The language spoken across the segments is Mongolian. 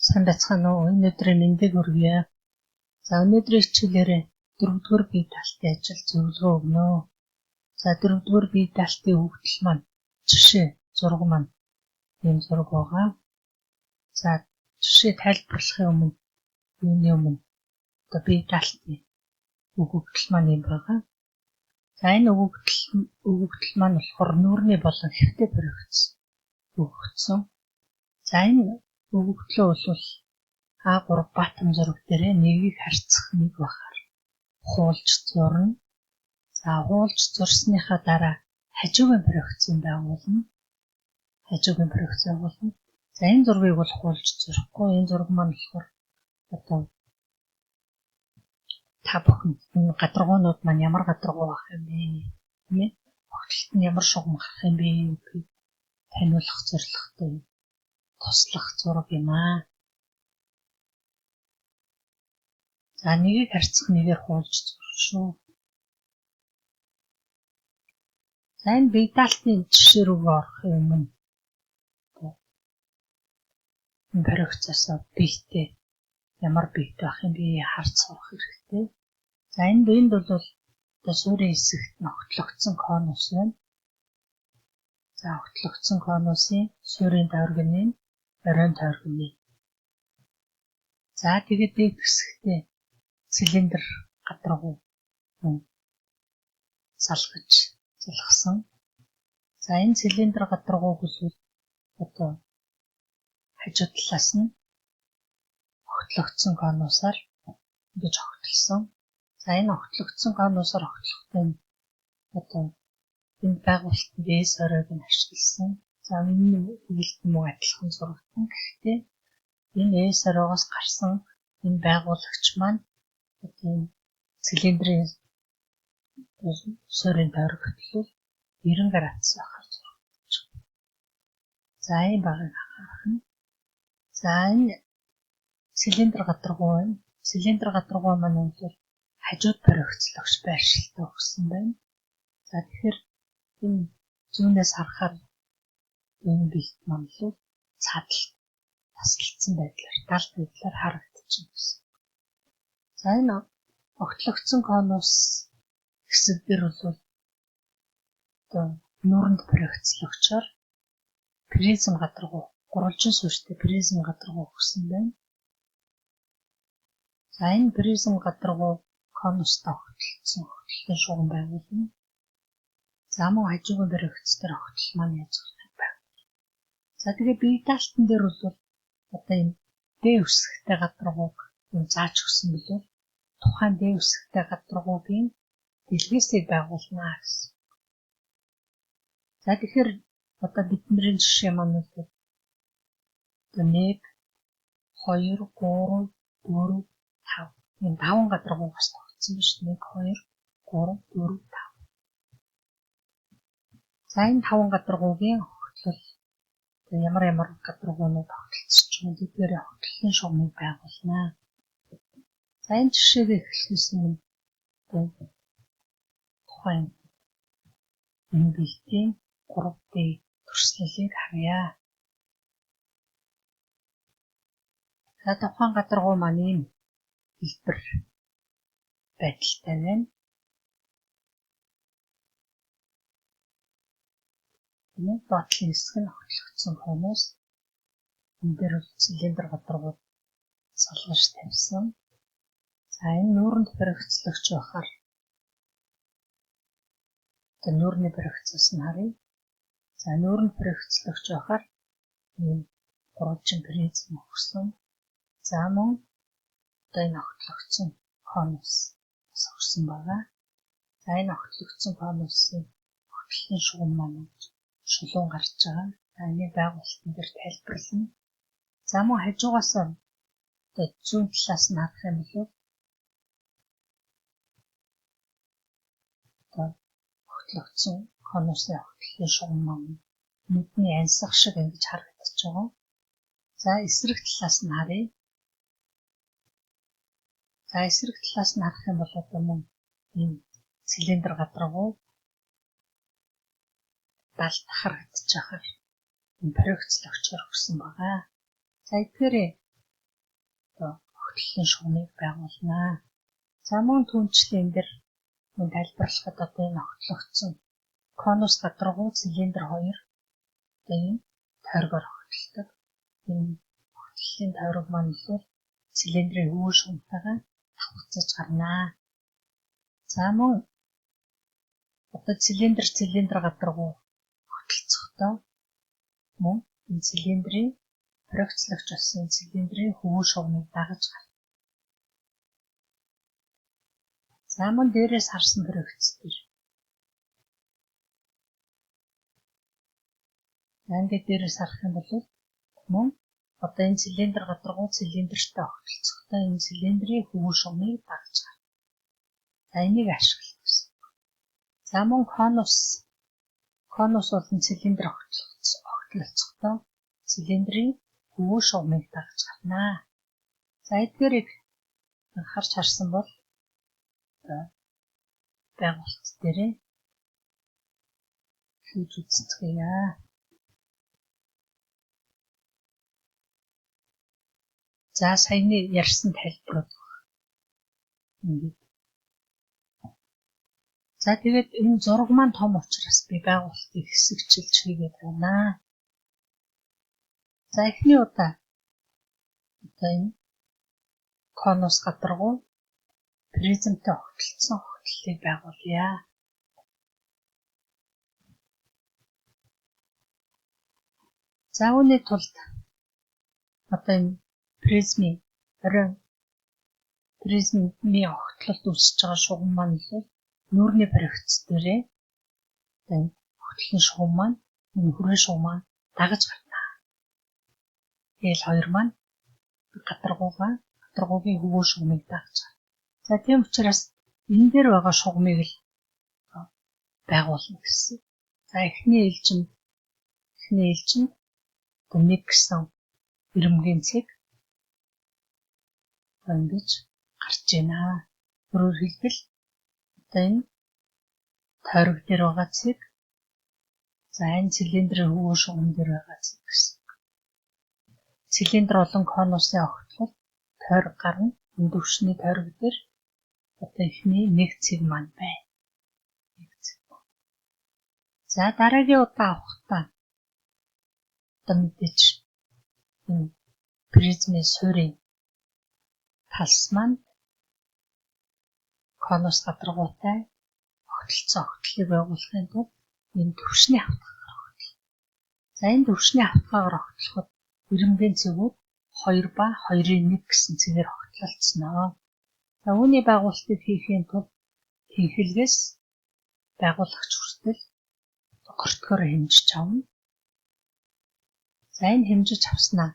Сайн байцгаана уу? Өнөөдрийн мэндийг хүргье. За өнөөдрийн хичээлээрээ 4-р бие даалтын ажил зөвлөгөө өгнө. За 4-р бие даалтын хөгжил маань жишээ зураг маань ийм зураг байгаа. За жишээ тайлбарлахын өмнө одоо бие даалтын хөгжил маань ийм байгаа. За энэ хөгжил маань болохоор нүүрний болон хэвтэй хөгжсөн. За энэ хөгжлөө бол А3 баатам зураг дээр нэгийг харьцах нэг бахаар хуулж зурна. За хуулж зурсныхаа дараа хажуугийн проекцийн байгуулна. За энэ зургийг бол хуулж зурхгүй. Энэ зураг маань болохоор одоо та бүхэн энэ гадаргуунууд маань ямар гадаргуу байх юм бэ? Тийм ээ. Хөгжилт нь ямар шугам гарах юм бэ гэдгийг таниулах зорилготой туслах зураг юм аа. За нэгийг харьцах нэгээр хуулж зурх шүү. За энэ бие даалтын жишээ рүү орохын өмнө энэ проекцаас биетэй ямар биетэй байх юм бэ харж сурах хэрэгтэй. За энэ биед бол одоо суурийн хэсэгт ногтлогдсон конус байна. За ногтлогдсон конусын суурийн тойрогны оройн тойрогны. За тэгээд дээд хэсэгтээ цилиндр гадаргуу салгаж залгасан. За энэ цилиндр гадаргууг бол одоо хажуу талаас нь огтлогдсон конусаар ингэж огтлсон. За энэ огтлогдсон конусаар огтлохтой одоо энэ байгуулалтанд S оройг нь ашигласан. За энэ хэлт муу адилхан зурагдан. Гэхдээ энэ S оройгоос гарсан энэ байгуулагч маань энэ цилиндрийн суурийн тойрог хөтлөл 90 градус байхаар зурагдаж байна. За энэ багыг харах нь. За энэ цилиндр гадаргуу байна. Цилиндр гадаргуу маань бол хажууд проекцлогч байршилтай өгсөн байна. За тэгэхээр энэ зүүнээс харахаар энэ бэлт маань л цаадал тасалдсан байдлаар тал байдлаар харагдчихна гэсэн. За энэ огтлогдсон конус хэсэг дээр бол одоо нүүрэнд проекцлогчоор призм гадаргуу гурвалжин сууштай призм гадаргуу өгсөн байна. За энэ призм гадаргуу конустай огтлсон шугам байгуулна. За мөн хажуугийн проекц дээр огтл маань яаж зурдаг байх. За тэгээ бие даалтан дээр бол одоо энэ Д үсэгтэй гадаргууг зааж өгсөн билүү. Тухайн Д үсэгтэй гадаргуугийн дэлгээсийг байгуулна гэсэн. За тэгэхээр одоо бидний жишээ маань бол одоо 1 2 3 4 5 энэ 5 гадаргуугаас тогтсон биш 1 2 3 4 5. За энэ 5 гадаргуугийн огтлол ямар гадаргуунууд огтлцож байгаа гэдгээр огтлын шугамыг байгуулнаа. За энэ жишээг эхлэхээс өмнө тухайн энэ бэлтийн 3D төрслөлийг харъя. За тухайн гадаргуу маань ийм хэлбэр байдалтай байна. Энэ бодлын хэсэг нь огтлогдсон конус. Энэ дээр цилиндр гадаргуу салгаж тавьсан. За энэ нүүрэнд проекцлогч байхаар одоо нүүрний проекцээс нь харъя. За нүүрэнд проекцлогч байхаар ийм гурвалжин призм өгсөн. За мөн одоо энэ огтлогдсон конус өгсөн байгаа. За энэ огтлогдсон конусын огтлын шугам маань шулуун гарч байгаа. За энийг байгуулалтан дээр тайлбарлана. За мөн хажуугаас одоо зүүн талаас нь харах юм бол одоо огтлогдсон конусын огтлын шугам маань нүдний ансах шиг ингэж харагдаж байгаа. За эсрэг талаас нь харъя. За эсрэг талаас нь харах юм бол одоо мөн энэ цилиндр гадаргуу далд харагдаж байгаа. Энэ проекцлогчоор өгсөн байгаа. За тэгэхээр огтлолын шугамыг байгуулнаа. За мөн түнчлэн дээр мөн тайлбарлахад одоо энэ огтлогдсон конус гадаргуу цилиндр 2 одоо энэ тойргоор огтлдог. Энэ огтлолын тойрог маань бол цилиндрийн хөвөө шугамтайгаа давхцаж гарнаа. За мөн одоо цилиндр гадаргуу огтлцохдоо мөн энэ цилиндрийн хоригцлагч болсон цилиндрийн хөвөө шугамыг дагаж гарна. За мөн дээрээс харсан хоригц дээр. Ингээд дээрээс харах юм бол мөн одоо энэ цилиндр гадаргуу цилиндртэй огтлцохдоо энэ цилиндрийн хөвөө шугамыг дагаж гарна. За энийг ашиглах гэсэн. За мөн конус болон цилиндр огтлолцохдоо цилиндрийн хөвөө шугамыг дагаж гарнаа. За эдгээрийг харж харсан бол байгуулт дээрээ хийж үзчихъя. За саяны ярьсан тайлбарууд ингээд. За тэгээд энэ зураг маань том учраас би байгуултыг хэсэгчилж хийгээд байна. За эхний удаа одоо энэ конус гадаргуу призмтэй огтлцсон огтлолыг байгуулъя. За үүний тулд одоо энэ призмийн огтлолд үүсэж байгаа шугам маань л нүүрний баригц дээрээ энэ огтлолын шугам маань энэ хүрээ шугам маань дагаж гарна. Тэгэл хоёр маань гадаргуугийн хөвөө шугамыг дагаж гарна. За тийм учраас энэ дээр байгаа шугамыг л байгуулна гэсэн. За эхний ээлжинд нэг гэсэн ирэмгийн цэг ингэж гарч байна. Өөрөөр хэлбэл одоо энэ тойрог дээр байгаа цэг за энэ цилиндрийн хөвөө шугам дээр байгаа цэг гэсэн. Цилиндр болон конусын огтлол тойрог гарна. Энэ төвшний тойрог дээр одоо эхний нэг цэг маань байна. За дараагийн удаа авахдаа одоо мэдээж энэ призмийн суурийн талс маань конус гадаргуутай огтлцсон огтлыг байгуулахын тулд энэ төвшний хавтгаар огтлоо. За энэ төвшний хавтгаар огтлоход ирэмгийн цэгүүд 2 ба 2-1 гэсэн цэгээр огтлолцсноо. За үүний байгуулалтыг хийхийн тулд тэнхилгээс байгуулагч хүртэл гортгоор хэмжиж авна. За энэ хэмжиж авснаа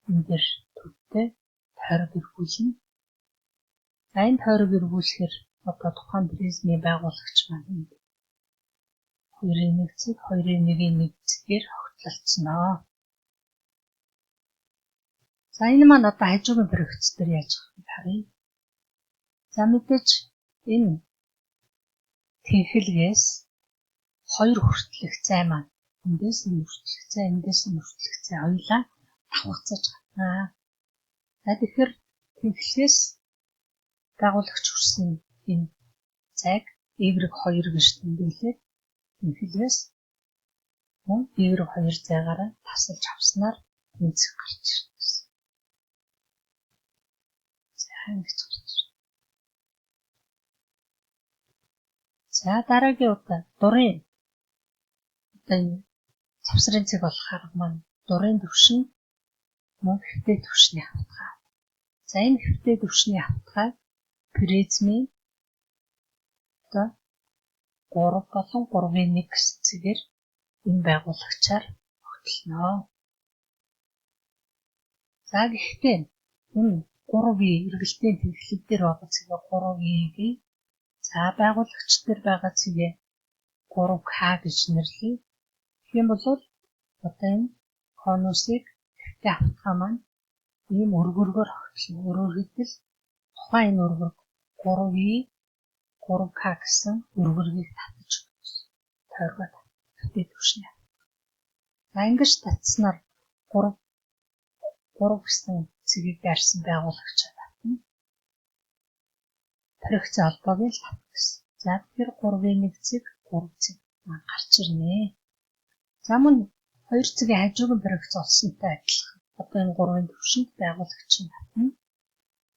энэ дээр төвтэй тойрог эргүүлнэ. За энэ тойрог эргүүлэхээр одоо тухайн призмийн байгуулагч маань 2-1 цэг 2-1-1 цэгээр огтлолцсноо. За энэ маань одоо хажуугийн баригц дээр яаж гарах вэ харъя. За мэдээж энэ тэнхилгээс 2 хүртэлх зай маань эндээс нь хүртэлх зай хоёулаа давхцаж гарнаа. За тэгэхээр тэнхилгээс байгуулагч хүрсэн энэ зайг Y2 гэж тэмдэглээд тэнхилгээс мөн Y2 зайгаараа тасалж авснаар энэ цэг гарч ирнэ гэсэн. За ингэж гарч ирнэ. За дараагийн удаа дурын энэ завсрын цэг болох арга маань дурын төвшин мөн хэвтэй төвшний хавтгай. За энэ хэвтэй төвшний хавтгай призмийн одоо 3 болон 3-1 гэсэн цэгээр энэ байгуулагчаар огтлоно. За гэхдээ энэ 3-ийн эргэлтийн тэнхлэг дээр байгаа цэгээ 3-ийг за байгуулагч дээр байгаа цэгээ 3K гэж нэрлэе. Тэгэх юм бол одоо энэ конусыг хэвтэй хавтгай маань ийм өргөргөөр огтлоно. Өөрөөр хэлбэл тухайн энэ өргөрг 3-ийн 3K гэсэн өргөргийг татаж тойргоод хэвтэй төвшнээ. За ингэж татснаар 3 гэсэн цэгийг дайрсан байгуулагчаа татна. тархицсан холбоог л авах гэсэн. За тэгэхээр 3-1 цэг 3 цэг маань гарч ирнэ. За мөн 2 цэгийн хажуугийн тархиц олсонтой адилхан. Одоо энэ 3-ын төвшөнд байгуулагч нь татна.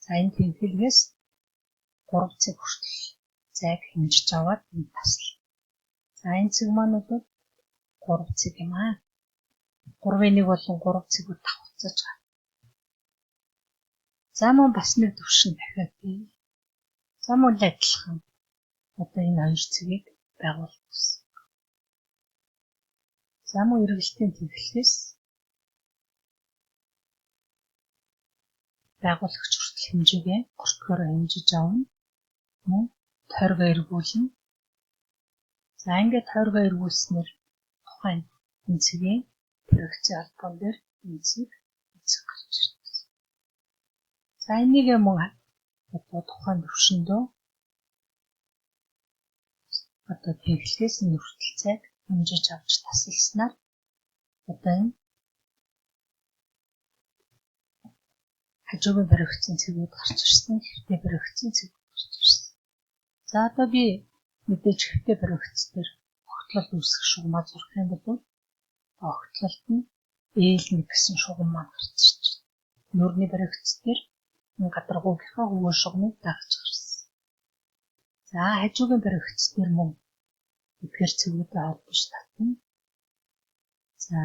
За энэ тэнхлэгээс 3 цэг хүртэл зайг хэмжиж аваад энэ тасал. За энэ цэг маань бол 3 цэг юм аа. 3-1 болон 3 цэгүүд давхцаж байгаа. За мөн бас нэг төвшин дахиад бий. За мөн адилхан. Одоо энэ 2 цэгийг байгуулах гэсэн. За мөн эргэлтийн тэнхлэгээс байгуулагч хүртэл хэмжээгээ гортгоор хэмжиж авна. Мөн тойргоо эргүүлнэ. За ингээд тойргоо эргүүлснээр тухайн энэ цэгийн тархицын албан дээр энэ цэг гарч ирнэ. За энийг мөн одоо тухайн төвшөндөө одоо тэнхлэгээс энэ хүртэл цайг хэмжиж авч тасалснаар одоо энэ хажуугийн баригдсан цэгүүд гарч ирсэн. Хэвтэй баригдсан цэгүүд гарч ирсэн. За одоо би мэдээж хэвтэй баригдсан дээр огтлол үүсэх шугамаа зурх юм бол огтлолт нь L1 гэсэн шугам маань гарч ирж байна. Нүүрний баригдсан дээр энэ гадаргуугийнхаа хөвөө шугамыг дагаж гарсан. За хажуугийн баригдсан дээр мөн эдгээр цэгүүдээ холбож татна. За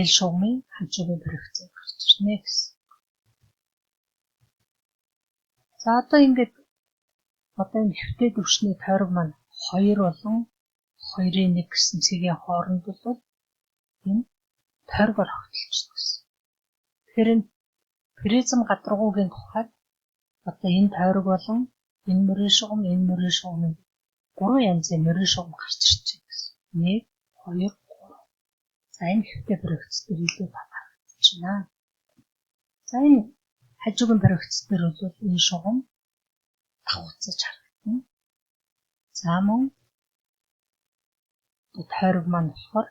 L шугамын хажуугийн баригдсан гарч ирнэ гэсэн. За одоо ингээд энэ хэвтэй төвшний тойрог маань 2 болон 2-1 гэсэн цэгийн хооронд бол энэ тойргоор тогтолцдог гэсэн. Тэгэхээр энэ призм гадаргуугийн тухайд одоо энэ тойрог болон энэ мөрийн шугам, энэ мөрийн шугамын 3 янзын мөрийн шугам гарч ирж байна гэсэн. 1, 2, 3. За энэ хэвтэй баригдсан дээр илүү татагдаж байна. За энэ хажуугийн баригдсан дээр бол энэ шугам давхцаж харагдана. За мөн тойрог маань болохоор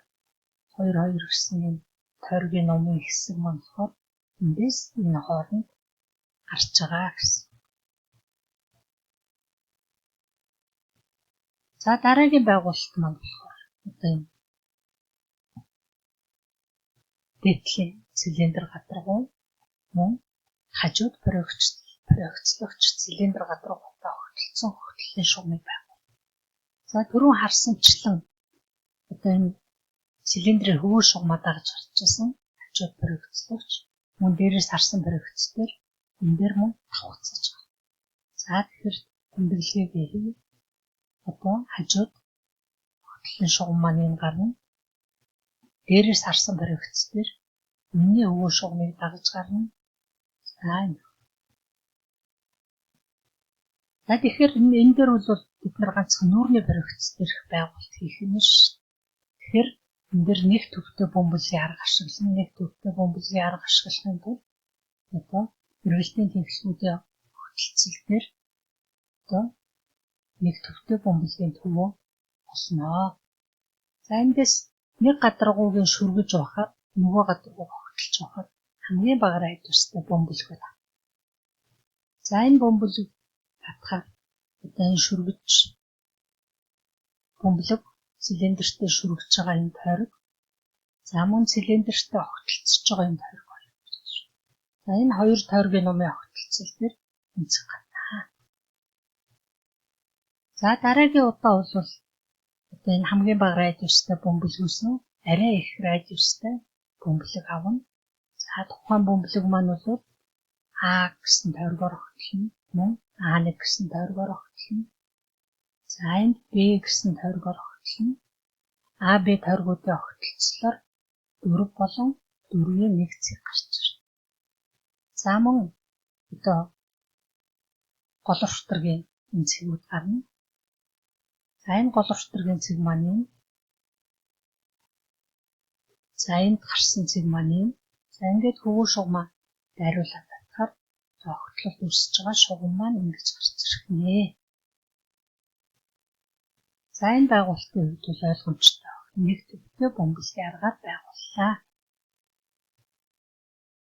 2 гэсэн энэ тойргийн номын хэсэг маань болохоор эндээс энэ хооронд гарч байгаа гэсэн. За дараагийн байгуулалт маань болохоор одоо энэ дээдлийн цилиндр гадаргуу мөн хажууд проекцлогч цилиндр гадаргуутай огтлцсон огтлолын шугамыг байгуул. За түрүүн харсанчлан одоо энэ цилиндрийн хөвөө шугамаа дагаж гарч ирсэн хажууд проекцлогч мөн дээрээс харсан проекц дээр энэ дээр мөн давхцаж байгаа. За тэгэхээр тэмдэглэгээ хийе. Одоо хажууд огтлолын шугам маань энэ гарна. Дээрээс харсан проекц дээр энэний хөвөө шугамыг дагаж гарна. За тэгэхээр энэ дээр бол бид нар ганцхан нүүрний баригдц дээрх байгуулалт хийх юм шүү. Тэгэхээр энэ дээр нэг төвтэй бөмбөлийн арга ашиглан нэг төвтэй бөмбөлийн арга ашиглахын тулд одоо эргэлтийн тэнхлэгүүдийн огтлцол дээр одоо нэг төвтэй бөмбөлийн төвөө осноо. За эндээс нэг гадаргуугийн шүргэж байхад нөгөө гадаргууг огтлж байхад хамгийн багаар хайдвартай бөмбөлг байна. За энэ бөмбөлөг татхаар одоо энэ шүргэж бөмбөлөг цилиндртэй шүргэж байгаа энэ тойрог. За мөн цилиндртэй огтлцож байгаа энэ тойрог байна. За энэ хоёр тойргийн номын огтлцол дээр тэнцэх гана. За дараагийн удаа бол одоо энэ хамгийн бага радиустай бөмбөлгөөс нь арай их радиустай бөмбөлөг авна. За тухайн бөмбөлөг маань бол А гэсэн тойргоор огтлно. Мөн А1 гэсэн тойргоор огтлно. За энд Б гэсэн тойргоор огтлно. А, Б тойргуудын огтлцлоор 4 болон 4-ийн 1 цэг гарч ирнэ. За мөн одоо гол уртаргийн энэ цэгүүд гарна. За энэ гол уртаргийн цэг маань энэ. За энд гарсан цэг маань энэ. За ингээд хөвөө шугамаа дайруулаад татахаар огтлол үүсэж байгаа шугам маань ингэж гарч ирэх нэ. За энэ байгуулалтын хувьд бол ойлгомжтой. Нэг төвтэй бөмбөлийн аргаар байгууллаа.